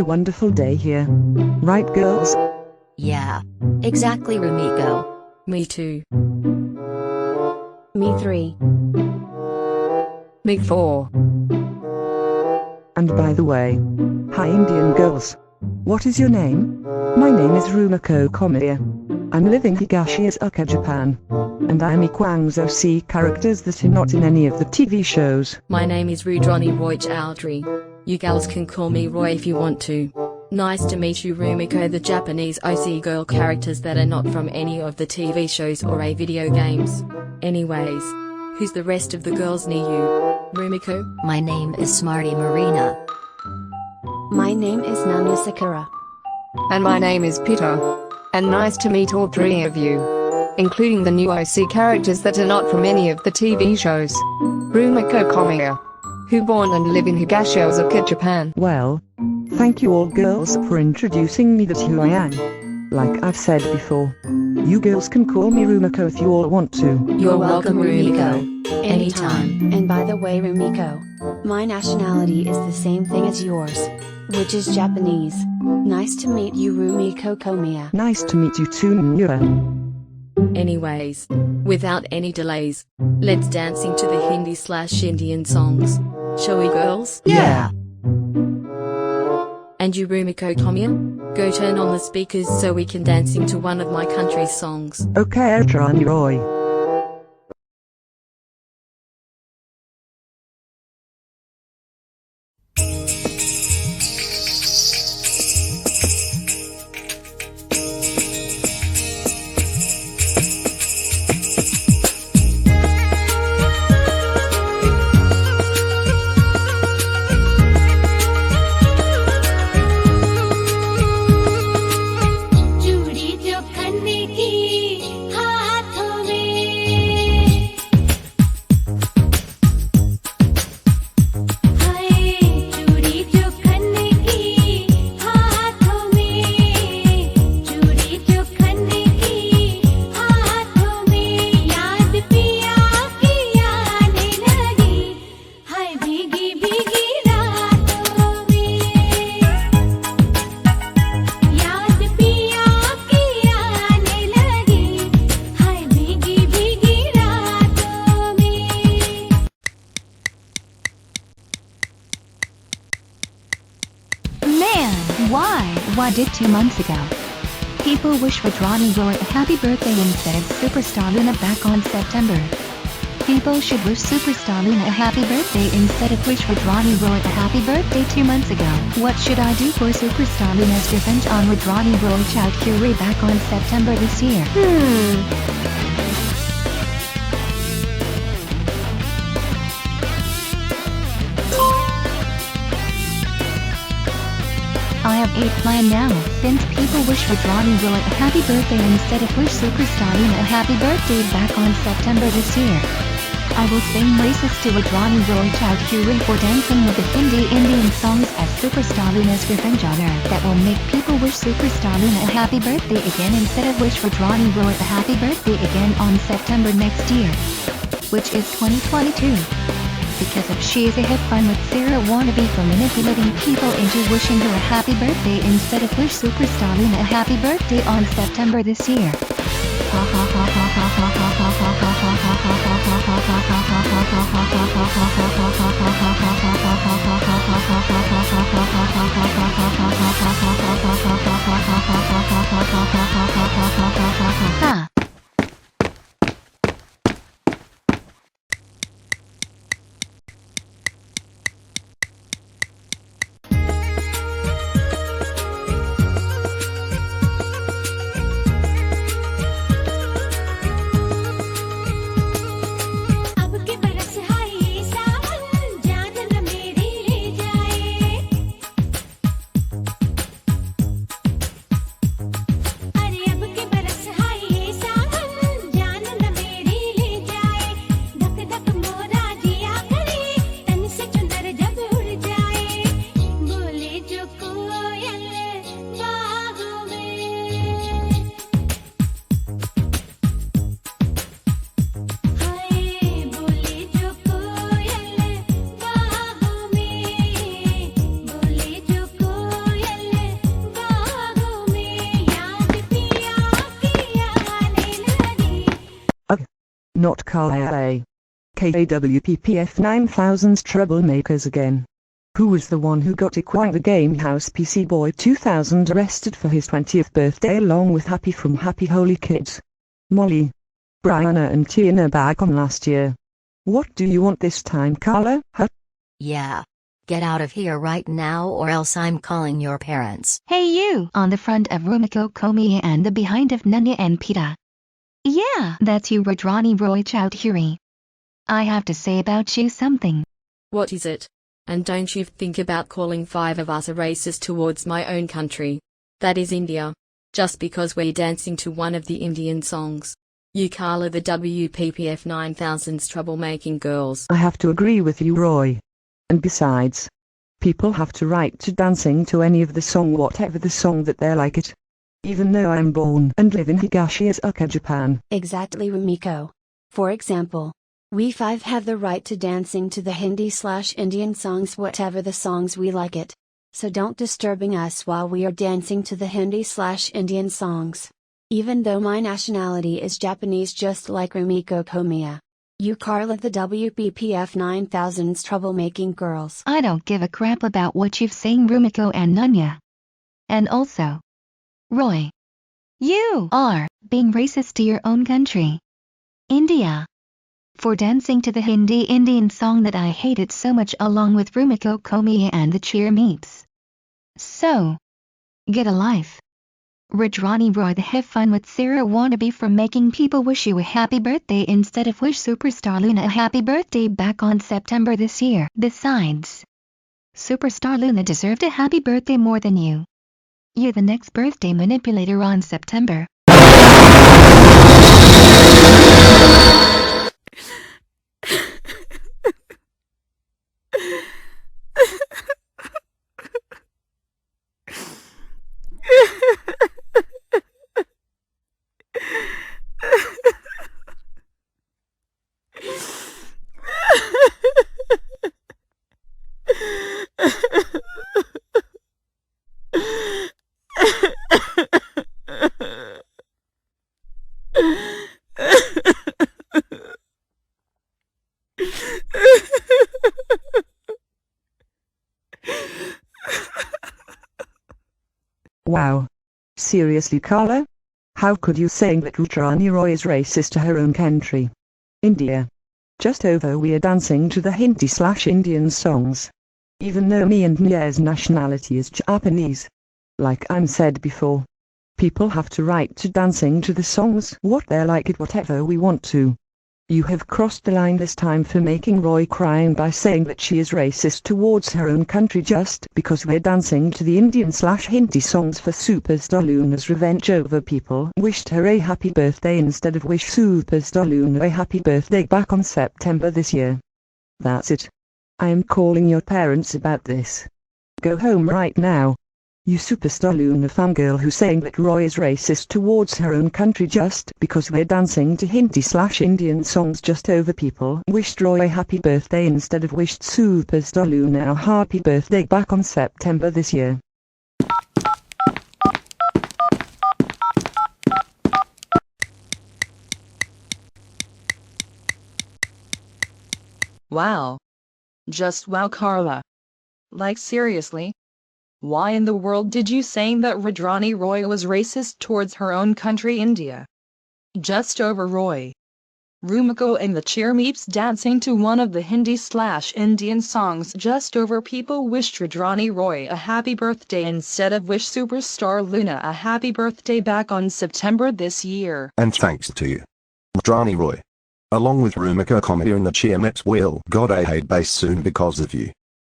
wonderful day here. Right, girls? Yeah. Exactly, Rumiko. Me too. Me 3. Me 4. And by the way, hi Indian girls. What is your name? My name is Rumiko Komiya. I'm living Higashizuka, Japan. And I am Ikwang's OC characters that are not in any of the TV shows. My name is Rudroni Roy Chowdhury. You gals can call me Roy if you want to. Nice to meet you, Rumiko, the Japanese OC girl characters that are not from any of the TV shows or a video games. Anyways, who's the rest of the girls near you? Rumiko? My name is Smarty Marina. My name is Nanya Sakura. And my name is Peter. And nice to meet all 3 of you, including the new OC characters that are not from any of the TV shows. Rumiko Komiya, who born and live in Higashizuka, Japan. Well, thank you all girls for introducing me to who I am. Like I've said before, you girls can call me Rumiko if you all want to. You're welcome, Rumiko. Anytime. And by the way, Rumiko, my nationality is the same thing as yours, which is Japanese. Nice to meet you, Rumiko Komiya. Nice to meet you too, Nura. Anyways, without any delays, let's dancing to the Hindi/Indian songs. Shall we, girls? Yeah. And you, Rumiko Komiya? Go turn on the speakers so we can dancing to one of my country's songs. Okay, Rudroni Roy. चूड़ी जो खन्ने की हाथों में, हाय चूड़ी जो खन्ने की हाथों में, चूड़ी जो खन्ने की हाथों में, याद पिया की आने लगी, हाय भीगी भीगी रातों में, याद पिया की आने लगी, हाय भीगी भीगी रातों में। Man, why? Why did 2 months ago? People wish Rudroni Roy a happy birthday instead of Superstar Luna back on September. People should wish Superstar Luna a happy birthday instead of wish Rudroni Roy a happy birthday 2 months ago. What should I do for Superstar Luna's revenge on Rudroni Roy Chowdhury back on September this year? I have a plan now. Since people wish Rudroni Roy a happy birthday instead of wish Superstar Luna a happy birthday back on September this year, I will sing racist to Rudroni Roy Chowdhury for dancing with the Hindi Indian songs as Superstar Luna's revenge on her. That will make people wish Superstar Luna a happy birthday again instead of wish Rudroni Roy a happy birthday again on September next year, which is 2022. Because if she is a hip fun with Sarah wannabe for manipulating people into wishing her a happy birthday instead of wish Superstar Luna a happy birthday on September this year. Ha ha ha ha ha ha ha ha ha ha ha ha ha ha ha. अब के बरस हाय सावन जान न मेरी ले जाए, not Carla. KAWPPF 9000's troublemakers again. Who was the one who got Equine the Gamehouse PC Boy 2000 arrested for his 20th birthday along with Happy from Happy Holy Kids? Molly, Brianna and Tina back on last year. What do you want this time, Carla? Huh? Yeah. Get out of here right now or else I'm calling your parents. Hey you! On the front of Rumiko Komiya and the behind of Nunya and Pita. Yeah, that's you Radrani Roy Chowdhury. I have to say about you something. What is it? And don't you think about calling 5 of us a racist towards my own country. That is India. Just because we're dancing to one of the Indian songs. You Carla the WPPF 9000's troublemaking girls. I have to agree with you, Roy. And besides, people have to right to dancing to any of the song, whatever the song that they like it. Even though I'm born and live in Higashizuka, Japan. Exactly, Rumiko. For example, we 5 have the right to dancing to the Hindi/Indian songs, whatever the songs we like it. So don't disturbing us while we are dancing to the Hindi/Indian songs. Even though my nationality is Japanese, just like Rumiko Komiya. You Carla the WPPF 9000's troublemaking girls. I don't give a crap about what you've saying, Rumiko and Nunya. And also, Roy, you are being racist to your own country, India, for dancing to the Hindi Indian song that I hated so much along with Rumiko Komiya and the cheer meets. So, get a life. Radrani Roy, the have fun with Sarah wannabe from making people wish you a happy birthday instead of wish Superstar Luna a happy birthday back on September this year. Besides, Superstar Luna deserved a happy birthday more than you. You're the next birthday manipulator on September. Wow. Seriously, Carla? How could you saying that Radrani Roy is racist to her own country? India. Just over we are dancing to the Hindi/Indian songs. Even though me and Nya's nationality is Japanese. Like I'm said before. People have to right to dancing to the songs what they like it whatever we want to. You have crossed the line this time for making Roy crying by saying that she is racist towards her own country just because we're dancing to the Indian/Hindi songs for Superstar Luna's revenge over people wished her a happy birthday instead of wish Superstar Luna a happy birthday back on September this year. That's it. I am calling your parents about this. Go home right now. You Superstar Luna fangirl who's saying that Roy is racist towards her own country just because we're dancing to Hindi/Indian songs just over people wished Roy a happy birthday instead of wished Superstar Luna a happy birthday back on September this year. Wow. Just wow, Carla. Like seriously? Why in the world did you saying that Radrani Roy was racist towards her own country, India? Just over Roy. Rumiko and the cheer meeps dancing to one of the Hindi/Indian songs just over people wished Radrani Roy a happy birthday instead of wish Superstar Luna a happy birthday back on September this year. And thanks to you, Radrani Roy. Along with Rumiko Komiya and the cheer meeps will got a hate base soon because of you.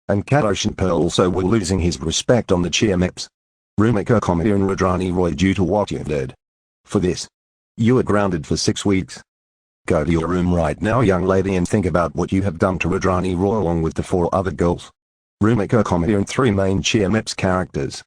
And Kadoshan Pearl also will losing his respect on the cheer meeps. Rumiko Komiya and Radrani Roy due to what you've did. For this, you are grounded for 6 weeks. Go to your room right now, young lady, and think about what you have done to Radrani Roy along with the 4 other girls. Rumiko Komiya and 3 main cheer meeps characters.